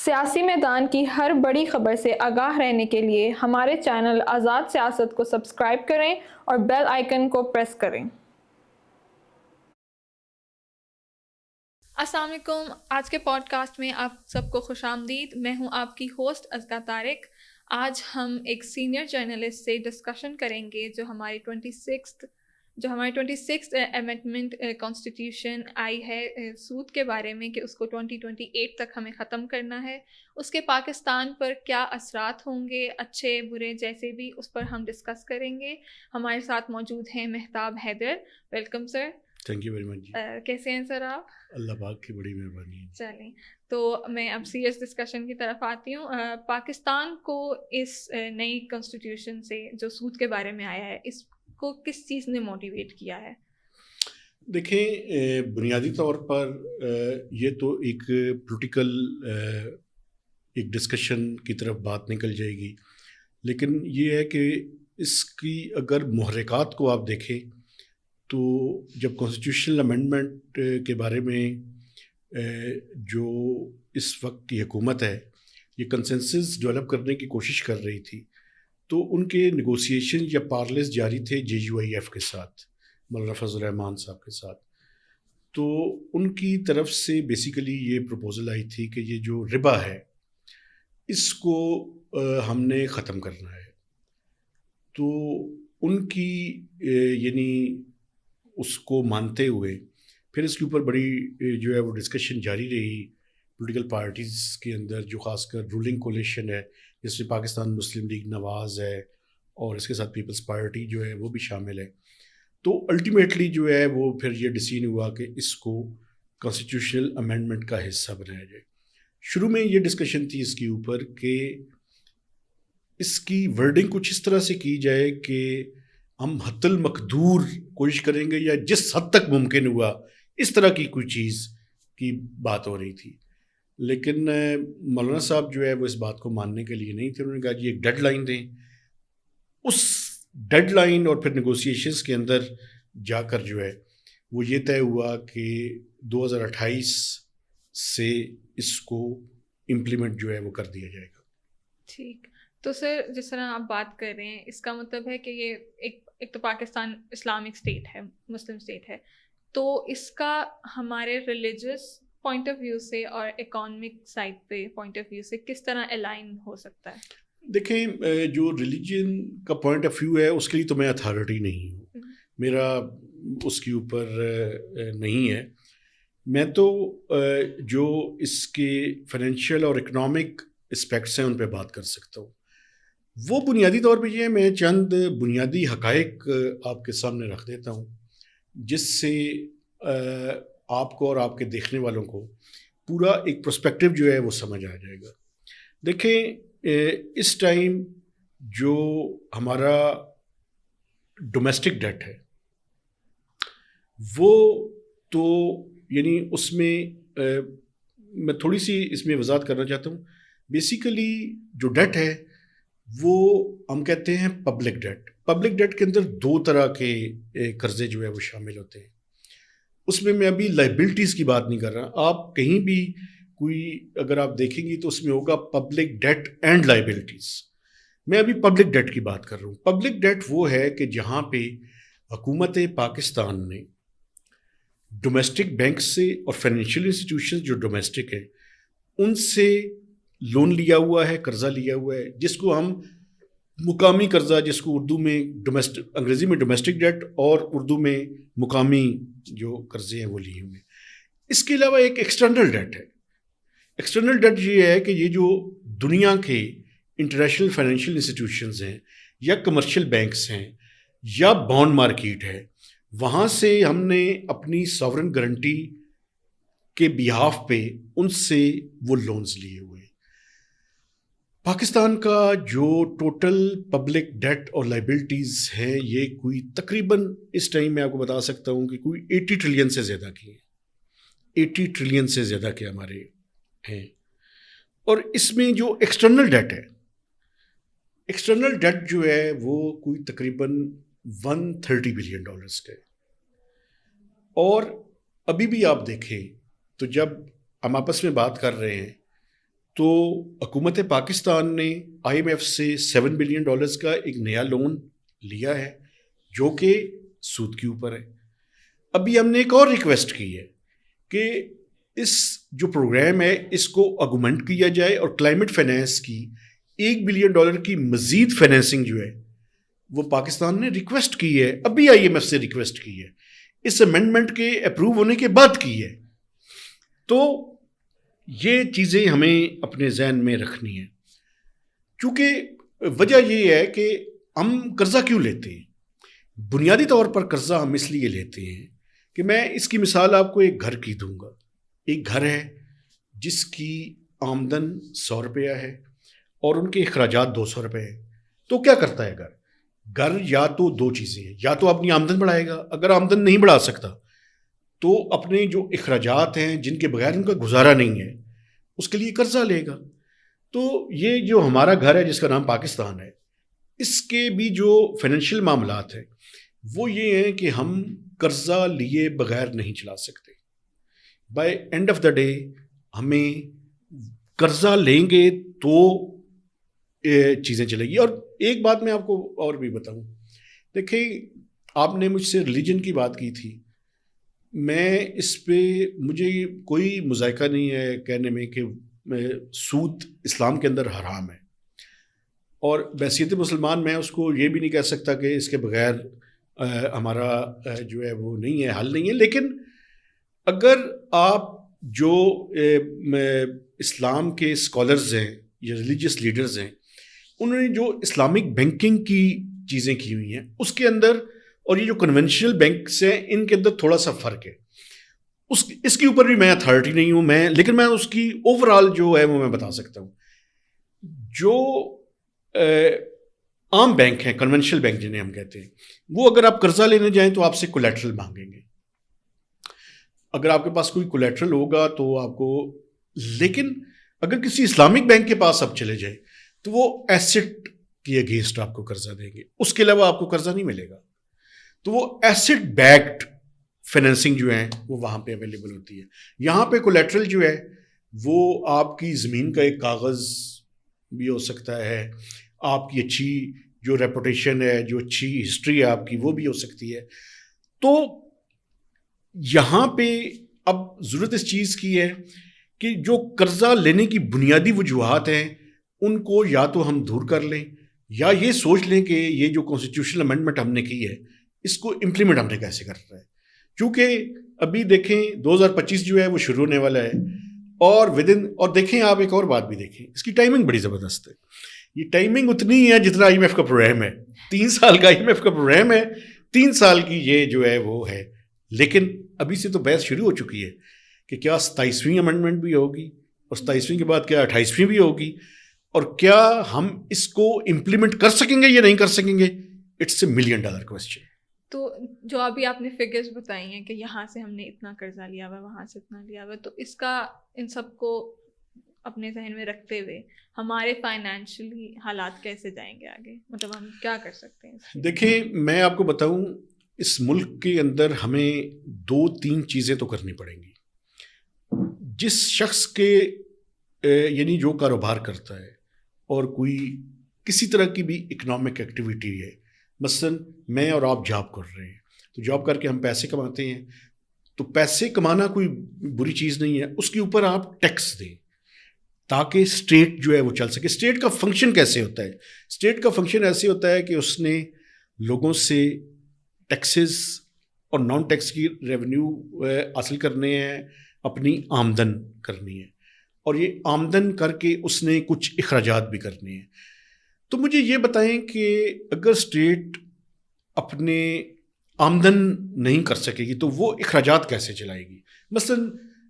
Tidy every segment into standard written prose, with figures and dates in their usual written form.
سیاسی میدان کی ہر بڑی خبر سے آگاہ رہنے کے لیے ہمارے چینل آزاد سیاست کو سبسکرائب کریں اور بیل آئیکن کو پریس کریں۔ السلام علیکم، آج کے پوڈ کاسٹ میں آپ سب کو خوش آمدید۔ میں ہوں آپ کی ہوسٹ ازکیٰ طارق۔ آج ہم ایک سینئر جرنلسٹ سے ڈسکشن کریں گے جو ہماری 26th امینڈمنٹ کانسٹیٹیوشن آئی ہے سود کے بارے میں کہ اس کو 2028 تک ہمیں ختم کرنا ہے۔ اس کے پاکستان پر کیا اثرات ہوں گے، اچھے برے جیسے بھی، اس پر ہم ڈسکس کریں گے۔ ہمارے ساتھ موجود ہیں Mehtab Haider. Welcome sir. Thank you very much جی۔ کیسے ہیں سر آپ؟ اللہ پاک کی بڑی مہربانی ہے۔ چلیں تو میں اب سیریس ڈسکشن کی طرف آتی ہوں۔ پاکستان کو اس نئی کانسٹیٹیوشن سے جو سود کے بارے میں آیا ہے، اس کو کس چیز نے موٹیویٹ کیا ہے؟ دیکھیں، بنیادی طور پر یہ تو ایک پولیٹیکل ایک ڈسکشن کی طرف بات نکل جائے گی، لیکن یہ ہے کہ اس کی اگر محرکات کو آپ دیکھیں تو جب کانسٹیٹیوشنل امینڈمنٹ کے بارے میں جو اس وقت کی حکومت ہے یہ کنسنسس ڈیولپ کرنے کی کوشش کر رہی تھی، تو ان کے نیگوسیشن یا پارلز جاری تھے JUIF کے ساتھ، مولانا فضل الرحمان صاحب کے ساتھ۔ تو ان کی طرف سے بیسیکلی یہ پروپوزل آئی تھی کہ یہ جو ربا ہے اس کو ہم نے ختم کرنا ہے۔ تو ان کی یعنی اس کو مانتے ہوئے پھر اس کے اوپر بڑی جو ہے وہ ڈسکشن جاری رہی پولیٹیکل پارٹیز کے اندر، جو خاص کر رولنگ کولیشن ہے جس میں پاکستان مسلم لیگ نواز ہے اور اس کے ساتھ پیپلز پارٹی جو ہے وہ بھی شامل ہے۔ تو الٹیمیٹلی جو ہے وہ پھر یہ ڈیسیژن ہوا کہ اس کو کانسٹیٹیوشنل امینڈمنٹ کا حصہ بنایا جائے۔ شروع میں یہ ڈسکشن تھی اس کے اوپر کہ اس کی ورڈنگ کچھ اس طرح سے کی جائے کہ ہم حد المقدور کوشش کریں گے یا جس حد تک ممکن ہوا اس طرح کی کوئی چیز کی بات ہو رہی تھی، لیکن مولانا صاحب جو ہے وہ اس بات کو ماننے کے لیے نہیں تھے۔ انہوں نے کہا جی ایک ڈیڈ لائن دیں۔ اس ڈیڈ لائن اور پھر نیگوسیشنز کے اندر جا کر جو ہے وہ یہ طے ہوا کہ 2028 سے اس کو امپلیمنٹ جو ہے وہ کر دیا جائے گا۔ ٹھیک، تو سر جس طرح آپ بات کر رہے ہیں اس کا مطلب ہے کہ یہ ایک تو پاکستان اسلامک اسٹیٹ ہے، مسلم اسٹیٹ ہے، تو اس کا ہمارے ریلیجس پوائنٹ آف ویو سے اور اکانومک سائڈ پہ پوائنٹ آف ویو سے کس طرح الائن ہو سکتا ہے؟ دیکھیں، جو ریلیجن کا پوائنٹ آف ویو ہے اس کے لیے تو میں اتھارٹی نہیں ہوں، میرا اس کے اوپر نہیں ہے۔ میں تو جو اس کے فائنینشیل اور اکنامک اسپیکٹس ہیں ان پہ بات کر سکتا ہوں۔ وہ بنیادی طور پہ یہ ہے، میں چند بنیادی حقائق آپ کے سامنے رکھ دیتا ہوں جس سے آپ کو اور آپ کے دیکھنے والوں کو پورا ایک پرسپیکٹیو جو ہے وہ سمجھ آ جائے گا۔ دیکھیں، اس ٹائم جو ہمارا ڈومیسٹک ڈیٹ ہے وہ تو یعنی اس میں میں تھوڑی سی اس میں وضاحت کرنا چاہتا ہوں۔ بیسیکلی جو ڈیٹ ہے وہ ہم کہتے ہیں پبلک ڈیٹ۔ پبلک ڈیٹ کے اندر دو طرح کے قرضے جو ہے وہ شامل ہوتے ہیں۔ اس میں ابھی لائبلٹیز کی بات نہیں کر رہا، آپ کہیں بھی کوئی اگر آپ دیکھیں گی تو اس میں ہوگا پبلک ڈیٹ اینڈ لائبلٹیز۔ میں ابھی پبلک ڈیٹ کی بات کر رہا ہوں۔ پبلک ڈیٹ وہ ہے کہ جہاں پہ حکومت پاکستان نے ڈومیسٹک بینک سے اور فائنینشیل انسٹیٹیوشن جو ڈومیسٹک ہیں ان سے لون لیا ہوا ہے، قرضہ لیا ہوا ہے، جس کو ہم مقامی قرضہ، جس کو اردو میں انگریزی میں ڈومیسٹک ڈیٹ اور اردو میں مقامی جو قرضے ہیں وہ لیے ہوئے ہیں۔ اس کے علاوہ ایک ایکسٹرنل ڈیٹ ہے۔ ایکسٹرنل ڈیٹ یہ ہے کہ یہ جو دنیا کے انٹرنیشنل فائنینشیل انسٹیٹیوشنز ہیں یا کمرشل بینکس ہیں یا بانڈ مارکیٹ ہے، وہاں سے ہم نے اپنی ساورن گارنٹی کے بیہاف پہ ان سے وہ لونز لیے ہوئے۔ پاکستان کا جو ٹوٹل پبلک ڈیٹ اور لائبلٹیز ہے یہ کوئی تقریباً اس ٹائم میں آپ کو بتا سکتا ہوں کہ کوئی 80 ٹریلین سے زیادہ کی ہیں، 80 ٹریلین سے زیادہ کے ہمارے ہیں۔ اور اس میں جو ایکسٹرنل ڈیٹ ہے، ایکسٹرنل ڈیٹ جو ہے وہ کوئی تقریباً $130 بلین کا ہے۔ اور ابھی بھی آپ دیکھیں تو جب ہم آپس میں بات کر رہے ہیں تو حکومت پاکستان نے IMF سے $7 بلین کا ایک نیا لون لیا ہے جو کہ سود کے اوپر ہے. ابھی ہم نے ایک اور ریکویسٹ کی ہے کہ اس جو پروگرام ہے اس کو آگومنٹ کیا جائے اور کلائمیٹ فائنینس کی $1 بلین کی مزید فائنینسنگ جو ہے وہ پاکستان نے ریکویسٹ کی ہے, ابھی IMF سے ریکویسٹ کی ہے, اس امینڈمنٹ کے اپروو ہونے کے بعد کی ہے. تو یہ چیزیں ہمیں اپنے ذہن میں رکھنی ہے, کیونکہ وجہ یہ ہے کہ ہم قرضہ کیوں لیتے ہیں. بنیادی طور پر قرضہ ہم اس لیے لیتے ہیں کہ میں اس کی مثال آپ کو ایک گھر کی دوں گا. ایک گھر ہے جس کی آمدن $100 ہے اور ان کے اخراجات $200 ہیں. تو کیا کرتا ہے گھر یا تو دو چیزیں ہیں, یا تو اپنی آمدن بڑھائے گا, اگر آمدن نہیں بڑھا سکتا تو اپنے جو اخراجات ہیں جن کے بغیر ان کا گزارا نہیں ہے اس کے لیے قرضہ لے گا. تو یہ جو ہمارا گھر ہے جس کا نام پاکستان ہے, اس کے بھی جو فائنینشیل معاملات ہیں وہ یہ ہیں کہ ہم قرضہ لیے بغیر نہیں چلا سکتے. By and of the day ہمیں قرضہ لیں گے تو چیزیں چلے گی. اور ایک بات میں آپ کو اور بھی بتاؤں, دیکھیں آپ نے مجھ سے ریلیجن کی بات کی تھی, میں اس پہ مجھے کوئی مذائقہ نہیں ہے کہنے میں کہ سود اسلام کے اندر حرام ہے, اور بحیثیت مسلمان میں اس کو یہ بھی نہیں کہہ سکتا کہ اس کے بغیر ہمارا جو ہے وہ نہیں ہے, حل نہیں ہے. لیکن اگر آپ جو اسلام کے اسکالرز ہیں یا ریلیجیس لیڈرز ہیں انہوں نے جو اسلامک بینکنگ کی چیزیں کی ہوئی ہیں اس کے اندر اور یہ جو کنونشنل بینکس ہیں ان کے اندر تھوڑا سا فرق ہے. اس کے اوپر بھی میں اتھارٹی نہیں ہوں لیکن میں اس کی اوور آل جو ہے وہ میں بتا سکتا ہوں. جو عام بینک ہیں, کنونشنل بینک جنہیں ہم کہتے ہیں, وہ اگر آپ قرضہ لینے جائیں تو آپ سے کولیٹرل مانگیں گے. اگر آپ کے پاس کوئی کولیٹرل ہوگا تو آپ کو, لیکن اگر کسی اسلامک بینک کے پاس آپ چلے جائیں تو وہ ایسٹ کی اگینسٹ آپ کو قرضہ دیں گے, اس کے علاوہ آپ کو قرضہ نہیں ملے گا. تو وہ ایسٹ بیکڈ فائنینسنگ جو ہے وہ وہاں پہ اویلیبل ہوتی ہے. یہاں پہ کولیٹرل جو ہے وہ آپ کی زمین کا ایک کاغذ بھی ہو سکتا ہے, آپ کی اچھی جو ریپوٹیشن ہے, جو اچھی ہسٹری ہے آپ کی, وہ بھی ہو سکتی ہے. تو یہاں پہ اب ضرورت اس چیز کی ہے کہ جو قرضہ لینے کی بنیادی وجوہات ہیں ان کو یا تو ہم دور کر لیں یا یہ سوچ لیں کہ یہ جو کانسٹیٹیوشنل امینڈمنٹ ہم نے کی ہے اس کو امپلیمنٹ ہم نے کیسے کرنا ہے. کیونکہ ابھی دیکھیں 2025 جو ہے وہ شروع ہونے والا ہے اور دیکھیں آپ ایک اور بات بھی دیکھیں, اس کی ٹائمنگ بڑی زبردست ہے. یہ ٹائمنگ اتنی ہے جتنا IMF کا پروگرام ہے, 3 سال کا IMF کا پروگرام ہے, 3 سال کی یہ جو ہے وہ ہے. لیکن ابھی سے تو بحث شروع ہو چکی ہے کہ کیا 27ویں امینڈمنٹ بھی ہوگی اور 27ویں کے بعد کیا 28ویں بھی ہوگی, اور کیا ہم اس کو امپلیمنٹ کر سکیں گے یا نہیں کر سکیں گے. It's $1 million question. تو جو ابھی آپ نے فگرز بتائی ہیں کہ یہاں سے ہم نے اتنا قرضہ لیا ہوا, وہاں سے اتنا لیا ہوا, تو اس کا ان سب کو اپنے ذہن میں رکھتے ہوئے ہمارے فائنینشلی حالات کیسے جائیں گے آگے, مطلب ہم کیا کر سکتے ہیں؟ دیکھیں میں آپ کو بتاؤں, اس ملک کے اندر ہمیں 2-3 چیزیں تو کرنی پڑیں گی. جس شخص کے یعنی جو کاروبار کرتا ہے اور کوئی کسی طرح کی بھی اکنامک ایکٹیویٹی ہے, مثلا میں اور آپ جاب کر رہے ہیں تو جاب کر کے ہم پیسے کماتے ہیں, تو پیسے کمانا کوئی بری چیز نہیں ہے, اس کے اوپر آپ ٹیکس دیں تاکہ اسٹیٹ جو ہے وہ چل سکے. اسٹیٹ کا فنکشن کیسے ہوتا ہے؟ اسٹیٹ کا فنکشن ایسے ہوتا ہے کہ اس نے لوگوں سے ٹیکسز اور نان ٹیکس کی ریونیو حاصل کرنے ہیں, اپنی آمدن کرنی ہے, اور یہ آمدن کر کے اس نے کچھ اخراجات بھی کرنے ہیں. تو مجھے یہ بتائیں کہ اگر اسٹیٹ اپنے آمدن نہیں کر سکے گی تو وہ اخراجات کیسے چلائے گی؟ مثلا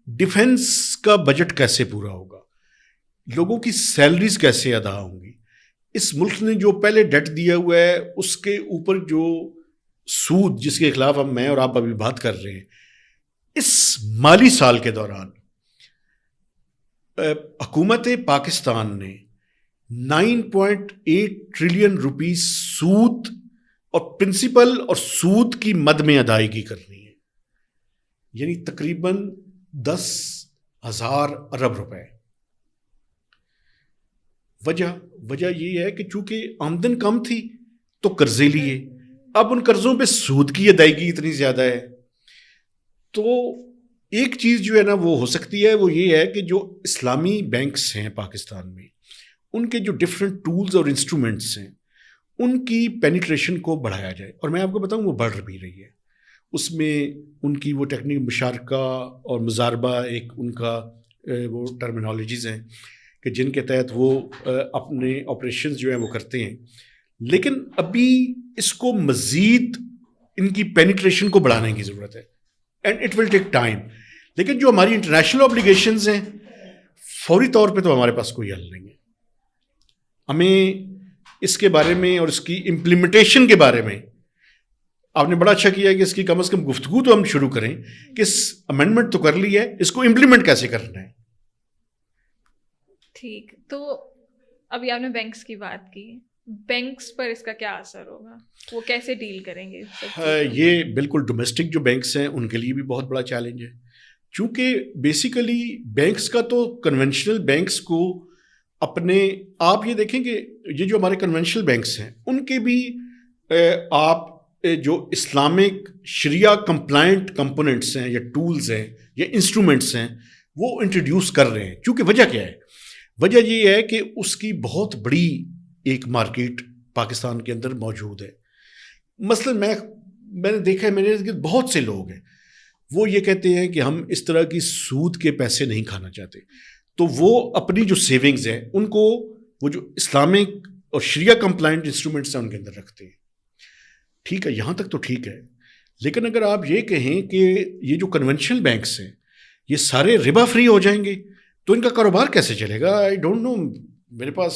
ڈیفنس کا بجٹ کیسے پورا ہوگا, لوگوں کی سیلریز کیسے ادا ہوں گی. اس ملک نے جو پہلے ڈیٹ دیا ہوا ہے اس کے اوپر جو سود جس کے خلاف میں اور آپ ابھی بات کر رہے ہیں, اس مالی سال کے دوران حکومت پاکستان نے 9.8 ٹریلین روپیز سود اور پرنسپل اور سود کی مد میں ادائیگی کرنی ہے, یعنی تقریباً 10,000 ارب روپے. وجہ یہ ہے کہ چونکہ آمدن کم تھی تو قرضے لیے، اب ان قرضوں پہ سود کی ادائیگی اتنی زیادہ ہے. تو ایک چیز جو ہے نا وہ ہو سکتی ہے، وہ یہ ہے کہ جو اسلامی بینکس ہیں پاکستان میں، ان کے جو ڈفرینٹ ٹولز اور انسٹرومنٹس ہیں ان کی پینیٹریشن کو بڑھایا جائے. اور میں آپ کو بتاؤں وہ بڑھ بھی رہی ہے. اس میں ان کی وہ ٹیکنیک مشارکہ اور مزاربہ ایک ان کا وہ ٹرمینالوجیز ہیں کہ جن کے تحت وہ اپنے آپریشنز جو ہیں وہ کرتے ہیں. لیکن ابھی اس کو مزید ان کی پینیٹریشن کو بڑھانے کی ضرورت ہے، and it will take time. لیکن جو ہماری انٹرنیشنل اوبلیگیشنز ہیں فوری طور پہ تو ہمارے پاس کوئی حل نہیں ہے. ہمیں اس کے بارے میں اور اس کی امپلیمنٹیشن کے بارے میں آپ نے بڑا اچھا کیا کہ اس کی کم از کم گفتگو تو ہم شروع کریں کہ اس امینڈمنٹ تو کر لی ہے، اس کو امپلیمنٹ کیسے کرنا ہے. ٹھیک، تو ابھی آپ نے بینکس کی بات کی، بینکس پر اس کا کیا اثر ہوگا، وہ کیسے ڈیل کریں گے؟ یہ بالکل ڈومیسٹک جو بینکس ہیں ان کے لیے بھی بہت بڑا چیلنج ہے، چونکہ بیسیکلی بینکس کا تو کنونشنل بینکس کو اپنے آپ یہ دیکھیں کہ یہ جو ہمارے کنونشنل بینکس ہیں ان کے بھی آپ جو اسلامک شریعہ کمپلائنٹ کمپوننٹس ہیں یا ٹولز ہیں یا انسٹرومنٹس ہیں وہ انٹروڈیوس کر رہے ہیں. چونکہ وجہ کیا ہے؟ وجہ یہ ہے کہ اس کی بہت بڑی ایک مارکیٹ پاکستان کے اندر موجود ہے. مثلا میں نے دیکھا ہے، میرے بہت سے لوگ ہیں وہ یہ کہتے ہیں کہ ہم اس طرح کی سود کے پیسے نہیں کھانا چاہتے، تو وہ اپنی جو سیونگز ہیں ان کو وہ جو اسلامک اور شریعہ کمپلائنٹ انسٹرومنٹس ہیں ان کے اندر رکھتے ہیں. ٹھیک ہے، یہاں تک تو ٹھیک ہے. لیکن اگر آپ یہ کہیں کہ یہ جو کنونشنل بینکس ہیں یہ سارے ربا فری ہو جائیں گے تو ان کا کاروبار کیسے چلے گا؟ I don't know. میرے پاس،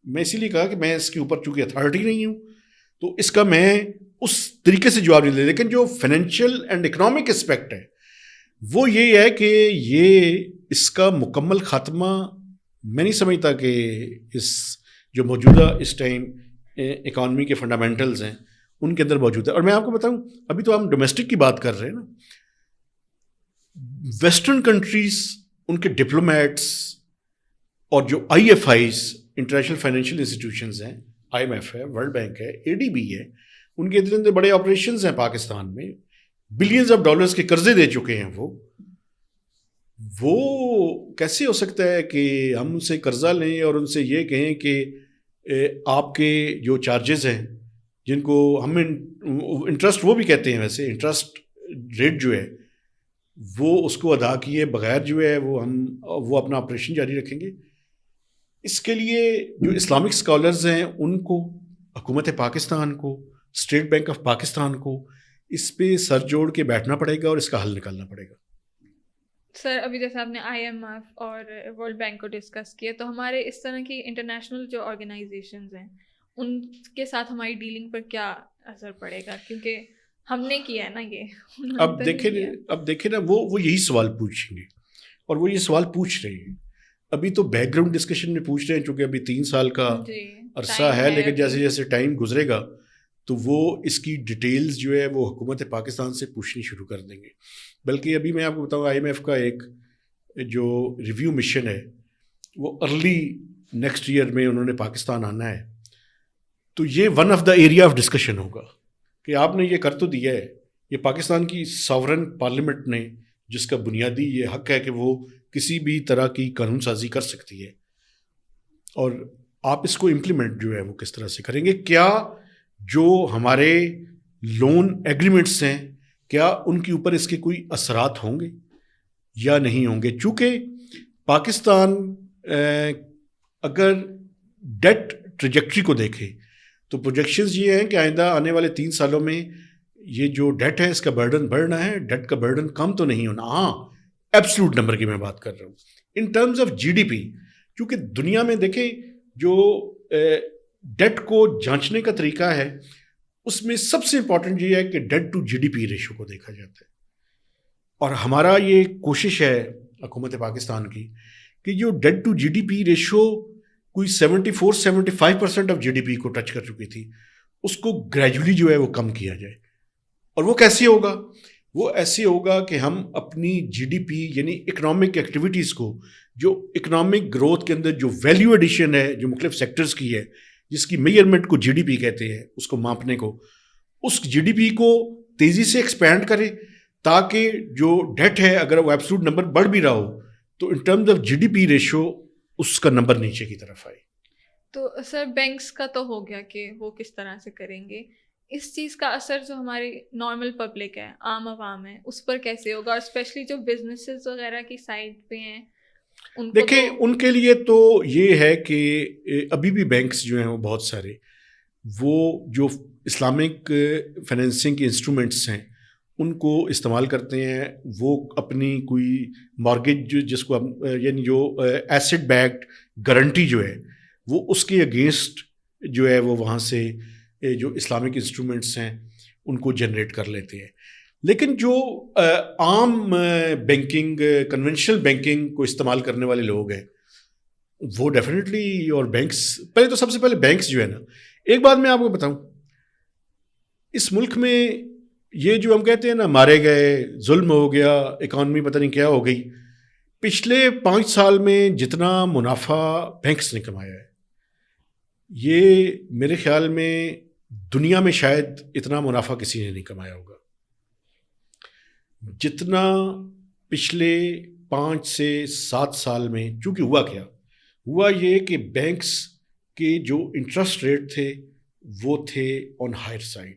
میں اسی لیے کہا کہ میں اس کے اوپر چونکہ اتھارٹی نہیں ہوں تو اس کا میں اس طریقے سے جواب نہیں دے. لیکن جو فائنینشیل اینڈ اکنامک اسپیکٹ ہے وہ یہ ہے کہ یہ اس کا مکمل خاتمہ میں نہیں سمجھتا کہ اس جو موجودہ اس ٹائم اکانومی کے فنڈامنٹلز ہیں ان کے اندر موجود ہے. اور میں آپ کو بتاؤں، ابھی تو ہم ڈومیسٹک کی بات کر رہے ہیں نا، ویسٹرن کنٹریز ان کے ڈپلومیٹس اور جو I F Is international financial institutions ہیں، آئی ایم ایف ہے، ورلڈ بینک ہے، اے ڈی بی ہے، ان کے اندر بڑے آپریشنز ہیں پاکستان میں، بلینز آف ڈالرز کے قرضے دے چکے ہیں. وہ کیسے ہو سکتا ہے کہ ہم ان سے قرضہ لیں اور ان سے یہ کہیں کہ آپ کے جو چارجز ہیں جن کو ہم انٹرسٹ وہ بھی کہتے ہیں، ویسے انٹرسٹ ریٹ جو ہے وہ اس کو ادا کیے بغیر جو ہے وہ اپنا آپریشن جاری رکھیں گے. اس کے لیے جو اسلامک اسکالرز ہیں ان کو، حکومت پاکستان کو، اسٹیٹ بینک آف پاکستان کو اس پہ سر جوڑ کے بیٹھنا پڑے گا اور اس کا حل نکالنا پڑے گا. سر ابھی جیسے آپ نے آئی ایم ایف اور ورلڈ بینک کو ڈسکس کیا، تو ہمارے اس طرح کی انٹرنیشنل جو آرگنائزیشنز ہیں ان کے ساتھ ہماری ڈیلنگ پر کیا اثر پڑے گا؟ کیونکہ ہم نے کیا ہے نا یہ. اب دیکھیں نا وہ یہی سوال پوچھیں گے اور وہ یہ سوال پوچھ رہے ہیں. ابھی تو بیک گراؤنڈ ڈسکشن میں پوچھ رہے ہیں چونکہ ابھی 3 سال کا عرصہ ہے، لیکن جیسے جیسے ٹائم گزرے گا تو وہ اس کی ڈیٹیلز جو ہے وہ حکومت پاکستان سے پوچھنی شروع کر دیں گے. بلکہ ابھی میں آپ کو بتاؤں آئی ایم ایف کا ایک جو ریویو مشن ہے وہ ارلی نیکسٹ ایئر میں انہوں نے پاکستان آنا ہے. تو یہ one of the area of discussion ہوگا کہ آپ نے یہ کر تو دیا ہے، یہ پاکستان کی ساورن پارلیمنٹ نے جس کا بنیادی یہ حق ہے کہ وہ کسی بھی طرح کی قانون سازی کر سکتی ہے، اور آپ اس کو امپلیمنٹ جو ہے وہ کس طرح سے کریں گے. کیا جو ہمارے لون ایگریمنٹس ہیں کیا ان کے اوپر اس کے کوئی اثرات ہوں گے یا نہیں ہوں گے؟ چونکہ پاکستان اگر ڈیٹ ٹریجیکٹری کو دیکھے تو پروجیکشنز یہ ہیں کہ آئندہ آنے والے 3 سالوں میں یہ جو ڈیٹ ہے اس کا برڈن بڑھنا ہے، ڈیٹ کا برڈن کم تو نہیں ہونا. ہاں، ایبسلوٹ نمبر کی میں بات کر رہا ہوں in terms of G D P. کیونکہ دنیا میں دیکھیں جو ڈیٹ کو جانچنے کا طریقہ ہے اس میں سب سے امپورٹنٹ یہ ہے کہ debt to G D P ratio کو دیکھا جاتا ہے. اور ہمارا یہ کوشش ہے حکومت پاکستان کی کہ جو debt to G D P ratio کوئی 74-75% آف جی ڈی پی کو ٹچ کر چکی تھی، اس کو گریجولی جو ہے وہ کم کیا جائے. اور وہ کیسے ہوگا؟ وہ ایسے ہوگا کہ ہم اپنی جی ڈی پی یعنی اکنامک ایکٹیویٹیز کو جو اکنامک گروتھ کے اندر جو ویلیو ایڈیشن ہے جو مختلف سیکٹرز کی ہے، جس کی میئرمنٹ کو جی ڈی پی کہتے ہیں، اس کو ماپنے کو، اس جی ڈی پی کو تیزی سے ایکسپینڈ کرے تاکہ جو ڈیٹ ہے اگر وہ ایبسولوٹ نمبر بڑھ بھی رہا ہو تو in terms of G D P ratio اس کا نمبر نیچے کی طرف آئے. تو سر بینکس کا تو ہو گیا کہ وہ کس طرح سے کریں گے، اس چیز کا اثر جو ہماری نارمل پبلک ہے، عام عوام ہے، اس پر کیسے ہوگا، اور اسپیشلی جو بزنسز وغیرہ کی سائڈ پہ ہیں ان کو؟ دیکھیں ان کے لیے تو یہ ہے کہ ابھی بھی بینکس جو ہیں وہ بہت سارے وہ جو اسلامک فائنینسنگ کے انسٹرومنٹس ہیں ان کو استعمال کرتے ہیں. وہ اپنی کوئی مارگیج جس کو یعنی جو ایسٹ بیکڈ گارنٹی جو ہے وہ اس کے اگینسٹ جو ہے وہ وہاں سے جو اسلامک انسٹرومنٹس ہیں ان کو جنریٹ کر لیتے ہیں. لیکن جو عام بینکنگ کنونشنل بینکنگ کو استعمال کرنے والے لوگ ہیں وہ ڈیفینیٹلی، اور بینکس پہلے تو سب سے پہلے بینکس جو ہے نا، ایک بات میں آپ کو بتاؤں، اس ملک میں یہ جو ہم کہتے ہیں نا مارے گئے، ظلم ہو گیا، اکانومی پتہ نہیں کیا ہو گئی، پچھلے 5 سال میں جتنا منافع بینکس نے کمایا ہے یہ میرے خیال میں دنیا میں شاید اتنا منافع کسی نے نہیں کمایا ہوگا جتنا پچھلے 5 سے 7 سال میں. چونکہ ہوا یہ کہ بینکس کے جو انٹرسٹ ریٹ تھے وہ تھے آن ہائر سائڈ،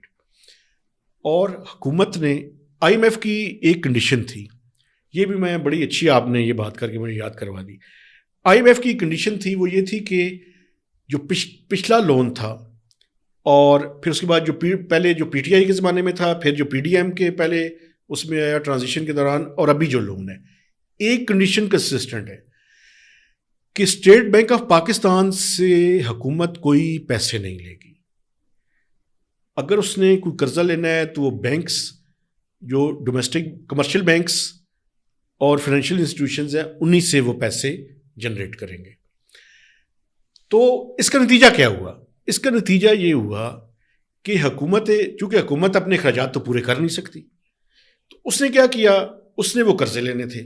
اور حکومت نے آئی ایم ایف کی ایک کنڈیشن تھی، یہ بھی میں بڑی اچھی آپ نے یہ بات کر کے مجھے یاد کروا دی. آئی ایم ایف کی کنڈیشن تھی وہ یہ تھی کہ جو پچھلا لون تھا اور پھر اس کے بعد جو پہلے جو پی ٹی آئی کے زمانے میں تھا، پھر جو پی ڈی ایم کے پہلے اس میں آیا ٹرانزیشن کے دوران، اور ابھی جو لون ہے، ایک کنڈیشن کنسسٹنٹ ہے کہ اسٹیٹ بینک آف پاکستان سے حکومت کوئی پیسے نہیں لے گی. اگر اس نے کوئی قرضہ لینا ہے تو وہ بینکس جو ڈومیسٹک کمرشل بینکس اور فائنینشیل انسٹیٹیوشنز ہیں انہی سے وہ پیسے جنریٹ کریں گے. تو اس کا نتیجہ کیا ہوا؟ اس کا نتیجہ یہ ہوا کہ چونکہ حکومت اپنے اخراجات تو پورے کر نہیں سکتی، تو اس نے کیا اس نے وہ قرضے لینے تھے،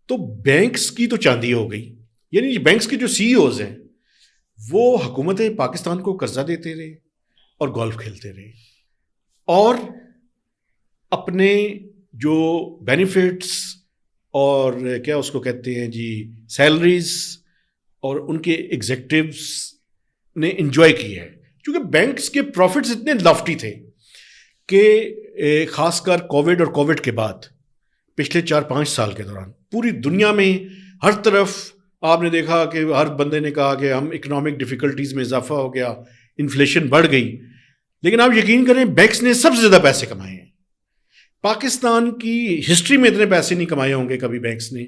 تو بینکس کی تو چاندی ہو گئی. یعنی بینکس کے جو سی ای اوز ہیں وہ حکومت پاکستان کو قرضہ دیتے رہے اور گولف کھیلتے رہے، اور اپنے جو بینیفٹس اور کیا اس کو کہتے ہیں جی سیلریز اور ان کے ایگزیکٹوز نے انجوائے کی ہے. کیونکہ بینکس کے پروفٹس اتنے لافٹی تھے کہ خاص کر کووڈ اور کووڈ کے بعد پچھلے 4-5 سال کے دوران پوری دنیا میں ہر طرف آپ نے دیکھا کہ ہر بندے نے کہا کہ ہم اکنامک ڈیفیکلٹیز میں اضافہ ہو گیا، انفلیشن بڑھ گئی. لیکن آپ یقین کریں بینکس نے سب سے زیادہ پیسے کمائے ہیں. پاکستان کی ہسٹری میں اتنے پیسے نہیں کمائے ہوں گے کبھی بینکس نے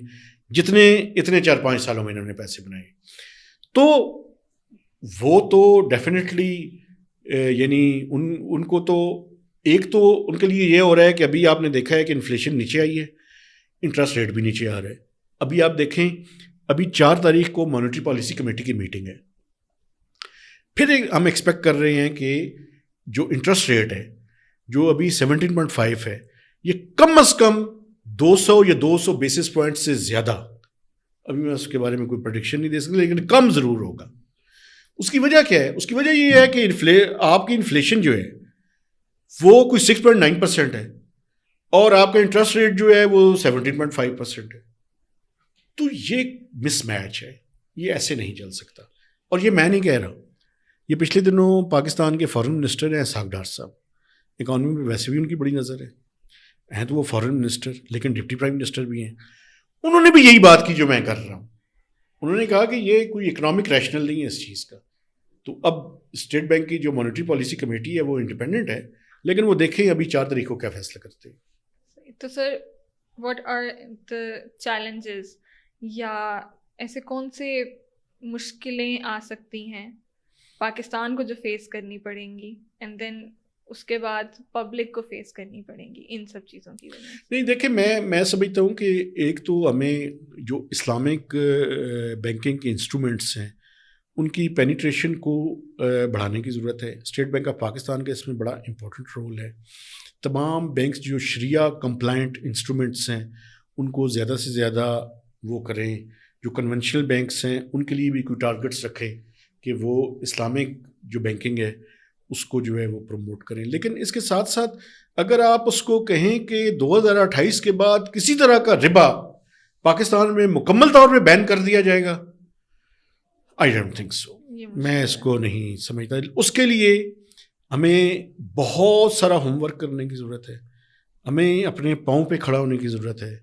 جتنے اتنے 4-5 سالوں میں انہوں نے پیسے بنائے. تو وہ تو ڈیفینیٹلی یعنی ان کو تو ایک تو ان کے لیے یہ ہو رہا ہے کہ ابھی آپ نے دیکھا ہے کہ انفلیشن نیچے آئی ہے، انٹرسٹ ریٹ بھی نیچے آ رہا ہے. ابھی آپ دیکھیں ابھی 4 تاریخ کو مانیٹری پالیسی کمیٹی کی میٹنگ ہے، پھر ہم ایکسپیکٹ کر رہے ہیں کہ جو انٹرسٹ ریٹ ہے جو ابھی 17.5 ہے یہ کم از کم 200 یا 200 بیسس پوائنٹ سے زیادہ، ابھی میں اس کے بارے میں کوئی پریڈکشن نہیں دے سکتا لیکن کم ضرور ہوگا. اس کی وجہ کیا ہے؟ اس کی وجہ یہ ہے کہ آپ کی انفلیشن جو ہے وہ کوئی 6.9% ہے اور آپ کا انٹرسٹ ریٹ جو ہے وہ 17.5% ہے. تو یہ مس میچ ہے، یہ ایسے نہیں چل سکتا. اور یہ میں نہیں کہہ رہا، یہ پچھلے دنوں پاکستان کے فارن منسٹر ہیں اسحاق ڈار صاحب، اکانومی میں ویسے بھی ان کی بڑی نظر ہے تو وہ فارن منسٹر لیکن ڈپٹی پرائم منسٹر بھی ہیں، انہوں نے بھی یہی بات کی جو میں کر رہا ہوں. انہوں نے کہا کہ یہ کوئی اکنامک ریشنل نہیں ہے اس چیز کا. تو اب اسٹیٹ بینک کی جو مانیٹری پالیسی کمیٹی ہے وہ انڈیپینڈنٹ ہے، لیکن وہ دیکھیں ابھی 4 تاریخ کو کیا فیصلہ کرتے ہیں. تو sir what are the challenges یا ایسے کون سے مشکلیں آ سکتی ہیں پاکستان کو جو فیس کرنی پڑیں گی اینڈ دین اس کے بعد پبلک کو فیس کرنی پڑیں گی ان سب چیزوں کی وجہ سے؟ نہیں دیکھیں میں سمجھتا ہوں کہ ایک تو ہمیں جو اسلامک بینکنگ کے انسٹرومنٹس ہیں ان کی پینیٹریشن کو بڑھانے کی ضرورت ہے. اسٹیٹ بینک آف پاکستان کا اس میں بڑا امپورٹنٹ رول ہے. تمام بینکس جو شریعہ کمپلائنٹ انسٹرومنٹس ہیں ان کو زیادہ سے زیادہ وہ کریں، جو کنونشنل بینکس ہیں ان کے لیے بھی کوئی ٹارگٹس رکھیں کہ وہ اسلامک جو بینکنگ ہے اس کو جو ہے وہ پروموٹ کریں. لیکن اس کے ساتھ ساتھ اگر آپ اس کو کہیں کہ 2028 کے بعد کسی طرح کا ربا پاکستان میں مکمل طور پہ بین کر دیا جائے گا, آئی ڈونٹ تھنک سو. میں اس کو نہیں سمجھتا. اس کے لیے ہمیں بہت سارا ہوم ورک کرنے کی ضرورت ہے, ہمیں اپنے پاؤں پہ کھڑا ہونے کی ضرورت ہے.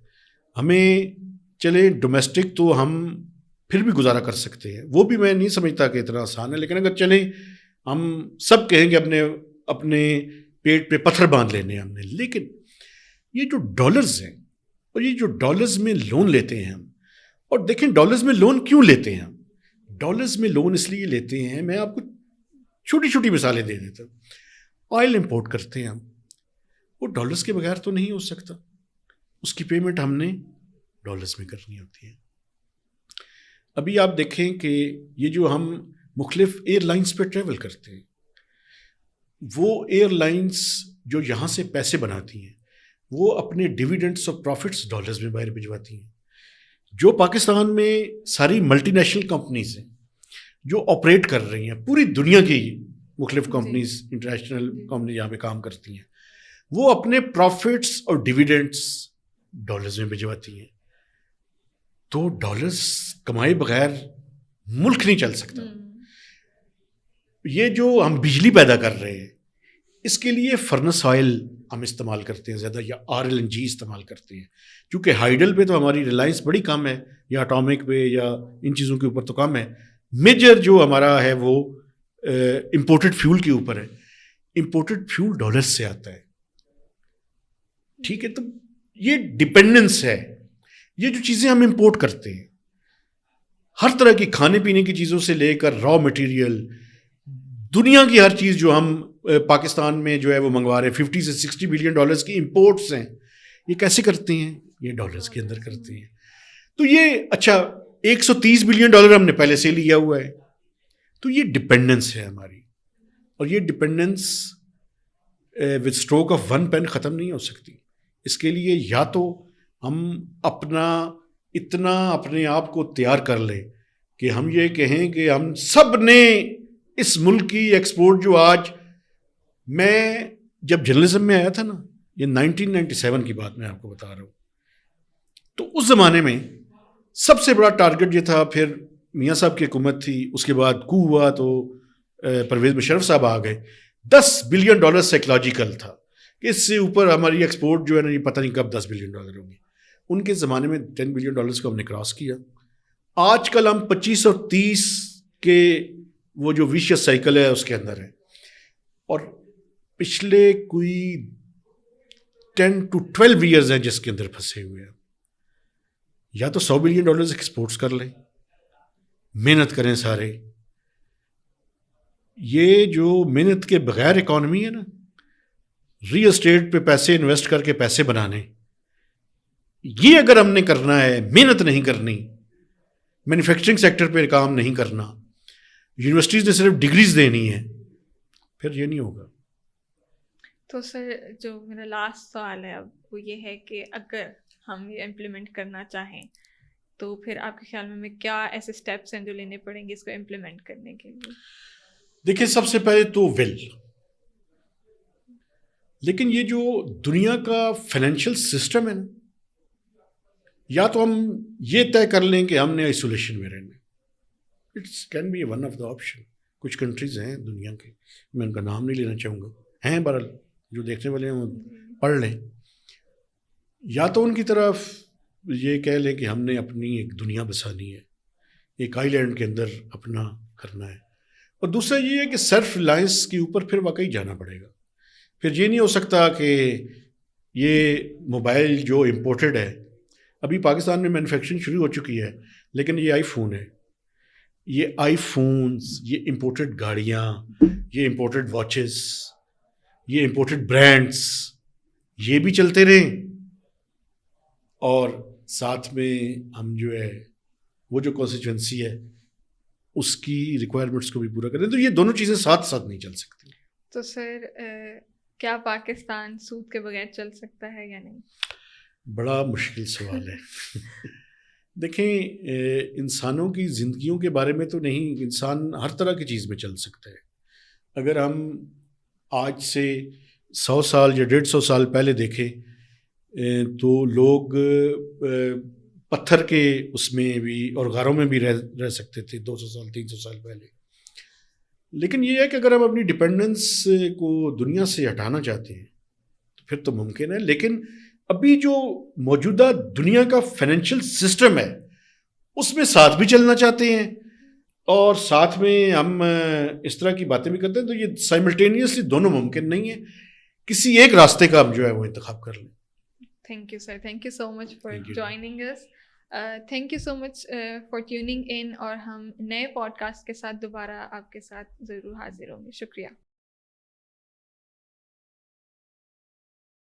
ہمیں چلیں ڈومیسٹک تو ہم پھر بھی گزارا کر سکتے ہیں, وہ بھی میں نہیں سمجھتا کہ اتنا آسان ہے. لیکن اگر چلیں ہم سب کہیں کہ اپنے پیٹ پہ پتھر باندھ لینے ہیں ہم نے, لیکن یہ جو ڈالرز ہیں اور یہ جو ڈالرز میں لون لیتے ہیں ہم, اور دیکھیں ڈالرز میں لون کیوں لیتے ہیں ہم, ڈالرز میں لون اس لیے لیتے ہیں, میں آپ کو چھوٹی چھوٹی مثالیں دے دیتا ہوں. آئل امپورٹ کرتے ہیں ہم, وہ ڈالرز کے بغیر تو نہیں ہو سکتا, اس کی پیمنٹ ہم نے ڈالرز میں کرنی ہوتی ہے. ابھی آپ دیکھیں کہ یہ جو ہم مختلف ایئر لائنس پہ ٹریول کرتے ہیں, وہ ایئر لائنس جو یہاں سے پیسے بناتی ہیں وہ اپنے ڈیویڈنڈس اور پروفٹس ڈالرز میں باہر بھجواتی ہیں. جو پاکستان میں ساری ملٹی نیشنل کمپنیز ہیں جو آپریٹ کر رہی ہیں, پوری دنیا کی مختلف کمپنیز انٹرنیشنل کمپنی یہاں پہ کام کرتی ہیں, وہ اپنے پروفٹس اور ڈیویڈنڈس ڈالرز میں بھجواتی ہیں. تو ڈالرز کمائے بغیر ملک نہیں چل سکتا. یہ جو ہم بجلی پیدا کر رہے ہیں اس کے لیے فرنس آئل ہم استعمال کرتے ہیں زیادہ, یا RLNG استعمال کرتے ہیں, کیونکہ ہائیڈل پہ تو ہماری ریلائنس بڑی کم ہے, یا اٹامک پہ یا ان چیزوں کے اوپر تو کم ہے. میجر جو ہمارا ہے وہ امپورٹڈ فیول کے اوپر ہے. امپورٹڈ فیول ڈالر سے آتا ہے, ٹھیک ہے. تو یہ ڈپینڈنس ہے. یہ جو چیزیں ہم امپورٹ کرتے ہیں ہر طرح کی کھانے پینے کی چیزوں سے لے کر را مٹیریل, دنیا کی ہر چیز جو ہم پاکستان میں جو ہے وہ منگوا رہے ہیں, 50 سے 60 بلین ڈالرز کی امپورٹس ہیں, یہ کیسے کرتے ہیں؟ یہ ڈالرز کے اندر کرتے ہیں. تو یہ اچھا 130 بلین ڈالر ہم نے پہلے سے لیا ہوا ہے. تو یہ ڈپینڈنس ہے ہماری, اور یہ dependence with stroke of one pen ختم نہیں ہو سکتی. اس کے لیے یا تو ہم اتنا اپنے آپ کو تیار کر لیں کہ ہم یہ کہیں کہ ہم سب نے اس ملک کی ایکسپورٹ جو آج, میں جب جرنلزم میں آیا تھا نا, یہ 1997 کی بات میں آپ کو بتا رہا ہوں, تو اس زمانے میں سب سے بڑا ٹارگٹ یہ تھا. پھر میاں صاحب کی حکومت تھی, اس کے بعد کو ہوا تو پرویز مشرف صاحب آ گئے. 10 بلین ڈالر سائیکلوجیکل تھا کہ اس سے اوپر ہماری ایکسپورٹ جو ہے نا یہ پتہ نہیں کب 10 بلین ڈالر ہوگی. ان کے زمانے میں 10 بلین ڈالرز کو ہم نے کراس کیا. آج کل ہم 25 اور 30 کے وہ جو ویشیس سائیکل ہے اس کے اندر ہے, اور پچھلے کوئی 10 to 12 ایئرز ہیں جس کے اندر پھنسے ہوئے ہیں. یا تو 100 بلین ڈالرز ایکسپورٹس کر لیں, محنت کریں سارے. یہ جو محنت کے بغیر اکانومی ہے نا, ریل اسٹیٹ پہ پیسے انویسٹ کر کے پیسے بنانے, یہ اگر ہم نے کرنا ہے, محنت نہیں کرنی, مینوفیکچرنگ سیکٹر پہ کام نہیں کرنا, یونیورسٹیز نے صرف ڈگریز دینی ہے, پھر یہ نہیں ہوگا. تو سر جو میرا لاسٹ سوال ہے اب وہ یہ ہے کہ اگر ہم یہ امپلیمنٹ کرنا چاہیں تو پھر آپ کے خیال میں ہمیں کیا ایسے اسٹیپس ہیں جو لینے پڑیں گے اس کو امپلیمنٹ کرنے کے لیے؟ دیکھیں سب سے پہلے تو لیکن یہ جو دنیا کا فائنینشیل سسٹم ہے نا, یا تو ہم یہ طے کر لیں کہ ہم نے آئسولیشن میں رہنا, it's can be one of the option. کچھ کنٹریز ہیں دنیا کے, میں ان کا نام نہیں لینا چاہوں گا, ہیں بہرحال جو دیکھنے والے ہیں وہ پڑھ لیں. یا تو ان کی طرف یہ کہہ لیں کہ ہم نے اپنی ایک دنیا بسانی ہے, ایک آئی لینڈ کے اندر اپنا کرنا ہے. اور دوسرا یہ ہے کہ سیلف ریلائنس کے اوپر پھر واقعی جانا پڑے گا. پھر یہ نہیں ہو سکتا کہ یہ موبائل جو امپورٹڈ ہے, ابھی پاکستان میں مینوفیکچرنگ شروع ہو چکی ہے, لیکن یہ آئی فون ہے, یہ آئی فونز, یہ امپورٹڈ گاڑیاں, یہ امپورٹڈ واچز, یہ امپورٹڈ برانڈس, یہ بھی چلتے رہیں, اور ساتھ میں ہم جو ہے وہ جو کانسٹیچوئنسی ہے اس کی ریکوائرمنٹس کو بھی پورا کریں. تو یہ دونوں چیزیں ساتھ ساتھ نہیں چل سکتی. تو سر کیا پاکستان سود کے بغیر چل سکتا ہے یا نہیں؟ بڑا مشکل سوال ہے. دیکھیں انسانوں کی زندگیوں کے بارے میں تو نہیں، انسان ہر طرح کی چیز میں چل سکتا ہے. اگر ہم آج سے 100 سال یا 150 سال پہلے دیکھیں تو لوگ پتھر کے اس میں بھی اور غاروں میں بھی رہ سکتے تھے 200 سال 300 سال پہلے. لیکن یہ ہے کہ اگر ہم اپنی ڈپینڈنس کو دنیا سے ہٹانا چاہتے ہیں تو پھر تو ممکن ہے. لیکن ابھی جو موجودہ دنیا کا فائنینشیل سسٹم ہے اس میں ساتھ بھی چلنا چاہتے ہیں اور ساتھ میں ہم اس طرح کی باتیں بھی کرتے ہیں، تو یہ سائملٹینیسلی دونوں ممکن نہیں ہے. کسی ایک راستے کا ہم جو ہے وہ انتخاب کر لیں. Thank you sir, thank you so much for joining us. Thank you so much for tuning in, اور ہم نئے پوڈ کاسٹ کے ساتھ دوبارہ آپ کے ساتھ ضرور حاضر ہوں گے. شکریہ.